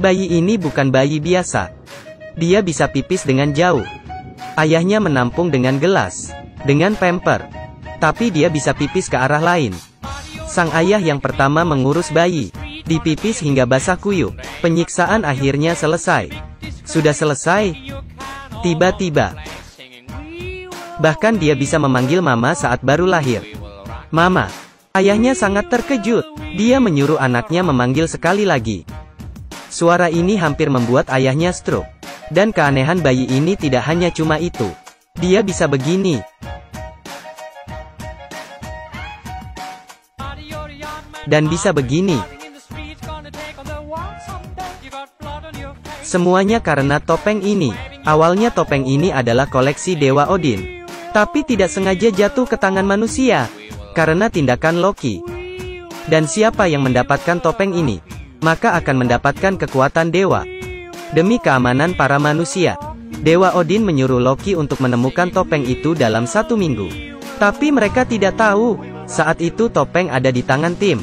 Bayi ini bukan bayi biasa. Dia bisa pipis dengan jauh. Ayahnya menampung dengan gelas, dengan pamper. Tapi dia bisa pipis ke arah lain. Sang ayah yang pertama mengurus bayi. Dipipis hingga basah kuyup. Penyiksaan akhirnya selesai. Sudah selesai? Tiba-tiba. Bahkan dia bisa memanggil mama saat baru lahir. Mama. Ayahnya sangat terkejut. Dia menyuruh anaknya memanggil sekali lagi. Suara ini hampir membuat ayahnya stroke. Dan keanehan bayi ini tidak hanya cuma itu. Dia bisa begini. Dan bisa begini. Semuanya karena topeng ini. Awalnya topeng ini adalah koleksi Dewa Odin. Tapi tidak sengaja jatuh ke tangan manusia. Karena tindakan Loki. Dan siapa yang mendapatkan topeng ini, maka akan mendapatkan kekuatan dewa. Demi keamanan para manusia, Dewa Odin menyuruh Loki untuk menemukan topeng itu dalam 1 minggu. Tapi mereka tidak tahu, saat itu topeng ada di tangan Tim.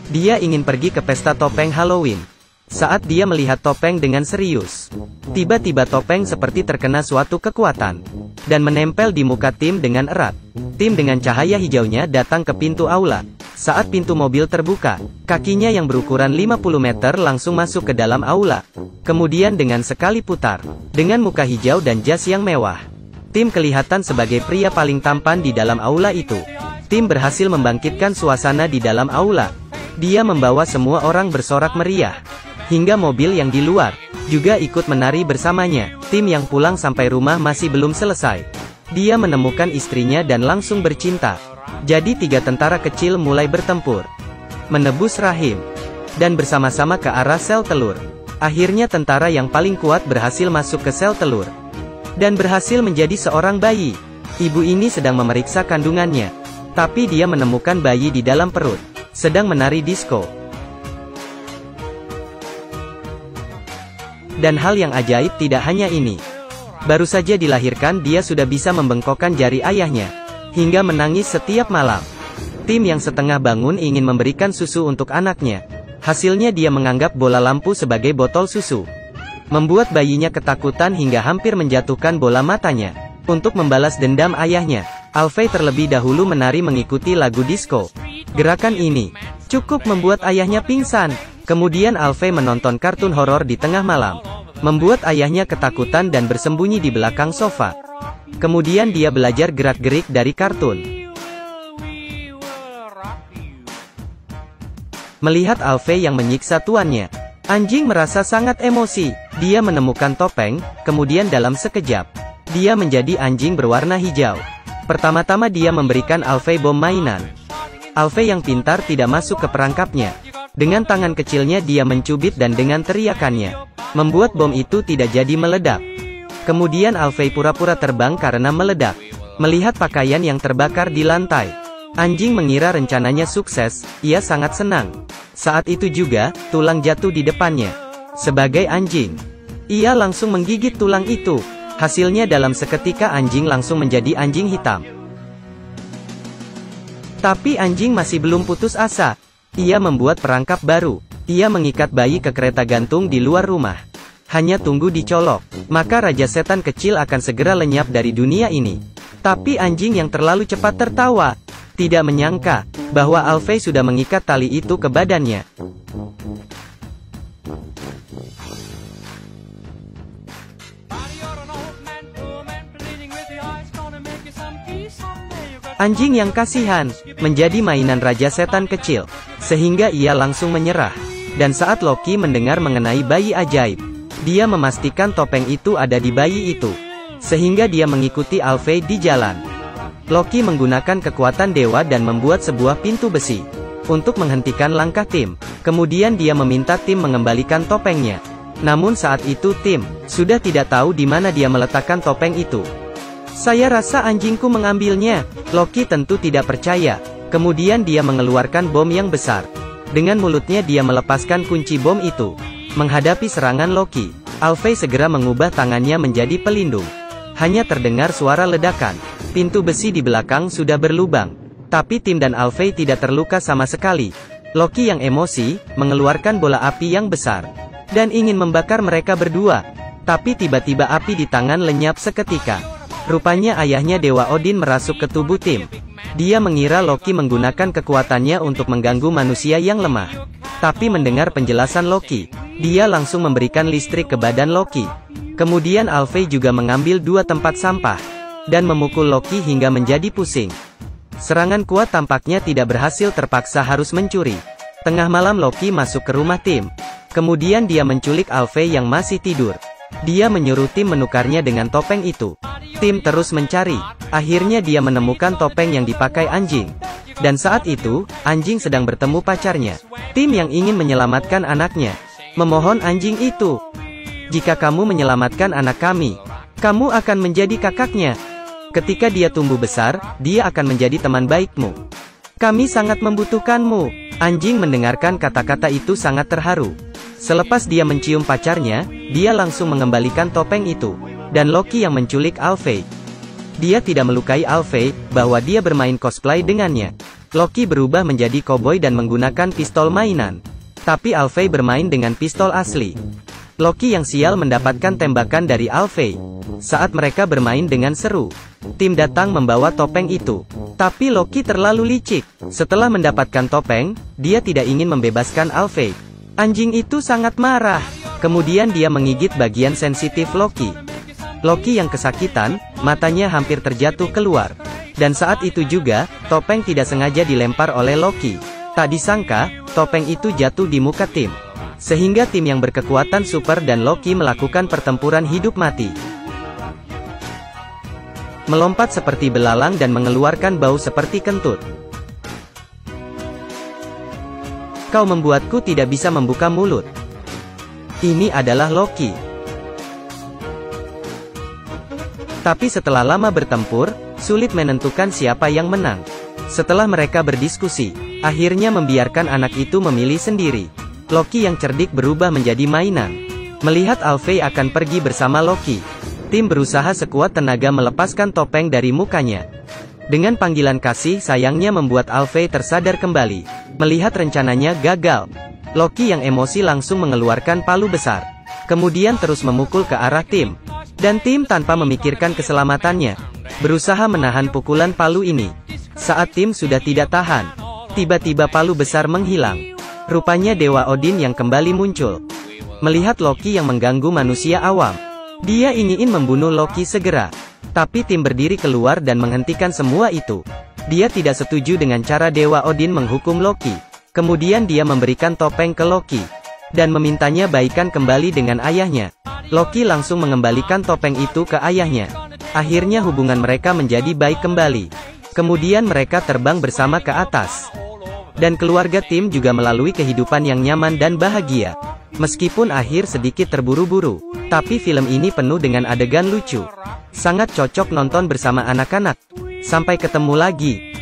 Dia ingin pergi ke pesta topeng Halloween. Saat dia melihat topeng dengan serius, tiba-tiba topeng seperti terkena suatu kekuatan, dan menempel di muka Tim dengan erat. Tim dengan cahaya hijaunya datang ke pintu aula. Saat pintu mobil terbuka, kakinya yang berukuran 50 meter langsung masuk ke dalam aula. Kemudian dengan sekali putar, dengan muka hijau dan jas yang mewah, Tim kelihatan sebagai pria paling tampan di dalam aula itu. Tim berhasil membangkitkan suasana di dalam aula. Dia membawa semua orang bersorak meriah. Hingga mobil yang di luar juga ikut menari bersamanya. Tim yang pulang sampai rumah masih belum selesai. Dia menemukan istrinya dan langsung bercinta. Jadi 3 tentara kecil mulai bertempur, menebus rahim, dan bersama-sama ke arah sel telur. Akhirnya tentara yang paling kuat berhasil masuk ke sel telur, dan berhasil menjadi seorang bayi. Ibu ini sedang memeriksa kandungannya, tapi dia menemukan bayi di dalam perut, sedang menari disco. Dan hal yang ajaib tidak hanya ini. Baru saja dilahirkan dia sudah bisa membengkokkan jari ayahnya, hingga menangis setiap malam. Tim yang setengah bangun ingin memberikan susu untuk anaknya. Hasilnya dia menganggap bola lampu sebagai botol susu. Membuat bayinya ketakutan hingga hampir menjatuhkan bola matanya. Untuk membalas dendam ayahnya, Alfei terlebih dahulu menari mengikuti lagu disco. Gerakan ini cukup membuat ayahnya pingsan. Kemudian Alfei menonton kartun horor di tengah malam, membuat ayahnya ketakutan dan bersembunyi di belakang sofa. Kemudian dia belajar gerak-gerik dari kartun. Melihat Alfei yang menyiksa tuannya, anjing merasa sangat emosi. Dia menemukan topeng, kemudian dalam sekejap, dia menjadi anjing berwarna hijau. Pertama-tama dia memberikan Alfei bom mainan. Alfei yang pintar tidak masuk ke perangkapnya. Dengan tangan kecilnya dia mencubit dan dengan teriakannya, membuat bom itu tidak jadi meledak. Kemudian Alfei pura-pura terbang karena meledak. Melihat pakaian yang terbakar di lantai, anjing mengira rencananya sukses. Ia sangat senang. Saat itu juga, tulang jatuh di depannya. Sebagai anjing, ia langsung menggigit tulang itu. Hasilnya dalam seketika anjing langsung menjadi anjing hitam. Tapi anjing masih belum putus asa. Ia membuat perangkap baru. Ia mengikat bayi ke kereta gantung di luar rumah. Hanya tunggu dicolok, maka Raja Setan kecil akan segera lenyap dari dunia ini. Tapi anjing yang terlalu cepat tertawa. Tidak menyangka bahwa Alfei sudah mengikat tali itu ke badannya. Anjing yang kasihan menjadi mainan Raja Setan kecil, sehingga ia langsung menyerah. Dan saat Loki mendengar mengenai bayi ajaib, dia memastikan topeng itu ada di bayi itu, sehingga dia mengikuti Alfei di jalan. Loki menggunakan kekuatan dewa dan membuat sebuah pintu besi untuk menghentikan langkah Tim. Kemudian dia meminta Tim mengembalikan topengnya. Namun saat itu Tim sudah tidak tahu di mana dia meletakkan topeng itu. Saya rasa anjingku mengambilnya. Loki tentu tidak percaya. Kemudian dia mengeluarkan bom yang besar. Dengan mulutnya dia melepaskan kunci bom itu. Menghadapi serangan Loki, Alfei segera mengubah tangannya menjadi pelindung. Hanya terdengar suara ledakan. Pintu besi di belakang sudah berlubang. Tapi Tim dan Alfei tidak terluka sama sekali. Loki yang emosi, mengeluarkan bola api yang besar. dan ingin membakar mereka berdua. Tapi tiba-tiba api di tangan lenyap seketika. Rupanya ayahnya Dewa Odin merasuk ke tubuh Tim. Dia mengira Loki menggunakan kekuatannya untuk mengganggu manusia yang lemah. Tapi mendengar penjelasan Loki, dia langsung memberikan listrik ke badan Loki. Kemudian Alfei juga mengambil 2 tempat sampah, dan memukul Loki hingga menjadi pusing. Serangan kuat tampaknya tidak berhasil, terpaksa harus mencuri. Tengah malam Loki masuk ke rumah Tim. Kemudian dia menculik Alfei yang masih tidur. Dia menyuruh Tim menukarnya dengan topeng itu. Tim terus mencari. Akhirnya dia menemukan topeng yang dipakai anjing. Dan saat itu, anjing sedang bertemu pacarnya. Tim yang ingin menyelamatkan anaknya. Memohon anjing itu, "Jika kamu menyelamatkan anak kami, kamu akan menjadi kakaknya. Ketika dia tumbuh besar, dia akan menjadi teman baikmu. Kami sangat membutuhkanmu." Anjing mendengarkan kata-kata itu sangat terharu. Selepas dia mencium pacarnya, dia langsung mengembalikan topeng itu. Dan Loki yang menculik Alfei. Dia tidak melukai Alfei, bahwa dia bermain cosplay dengannya. Loki berubah menjadi koboi dan menggunakan pistol mainan. Tapi Alfei bermain dengan pistol asli. Loki yang sial mendapatkan tembakan dari Alfei. Saat mereka bermain dengan seru, Tim datang membawa topeng itu. Tapi Loki terlalu licik. Setelah mendapatkan topeng, dia tidak ingin membebaskan Alfei. Anjing itu sangat marah. Kemudian dia menggigit bagian sensitif Loki. Loki yang kesakitan, matanya hampir terjatuh keluar. Dan saat itu juga, topeng tidak sengaja dilempar oleh Loki. Tak disangka, topeng itu jatuh di muka Tim. Sehingga Tim yang berkekuatan super dan Loki melakukan pertempuran hidup mati. Melompat seperti belalang dan mengeluarkan bau seperti kentut. Kau membuatku tidak bisa membuka mulut. Ini adalah Loki. Tapi setelah lama bertempur, sulit menentukan siapa yang menang. Setelah mereka berdiskusi, akhirnya membiarkan anak itu memilih sendiri. Loki yang cerdik berubah menjadi mainan. Melihat Alfei akan pergi bersama Loki, Tim berusaha sekuat tenaga melepaskan topeng dari mukanya. Dengan panggilan kasih sayangnya membuat Alfei tersadar kembali. Melihat rencananya gagal, Loki yang emosi langsung mengeluarkan palu besar. Kemudian terus memukul ke arah Tim. Dan Tim tanpa memikirkan keselamatannya, berusaha menahan pukulan palu ini. Saat Tim sudah tidak tahan, tiba-tiba palu besar menghilang. Rupanya Dewa Odin yang kembali muncul. Melihat Loki yang mengganggu manusia awam, dia ingin membunuh Loki segera. Tapi Tim berdiri keluar dan menghentikan semua itu. Dia tidak setuju dengan cara Dewa Odin menghukum Loki. Kemudian dia memberikan topeng ke Loki, dan memintanya baikan kembali dengan ayahnya. Loki langsung mengembalikan topeng itu ke ayahnya. Akhirnya hubungan mereka menjadi baik kembali. Kemudian mereka terbang bersama ke atas. Dan keluarga Tim juga melalui kehidupan yang nyaman dan bahagia. Meskipun akhir sedikit terburu-buru, tapi film ini penuh dengan adegan lucu. Sangat cocok nonton bersama anak-anak. Sampai ketemu lagi.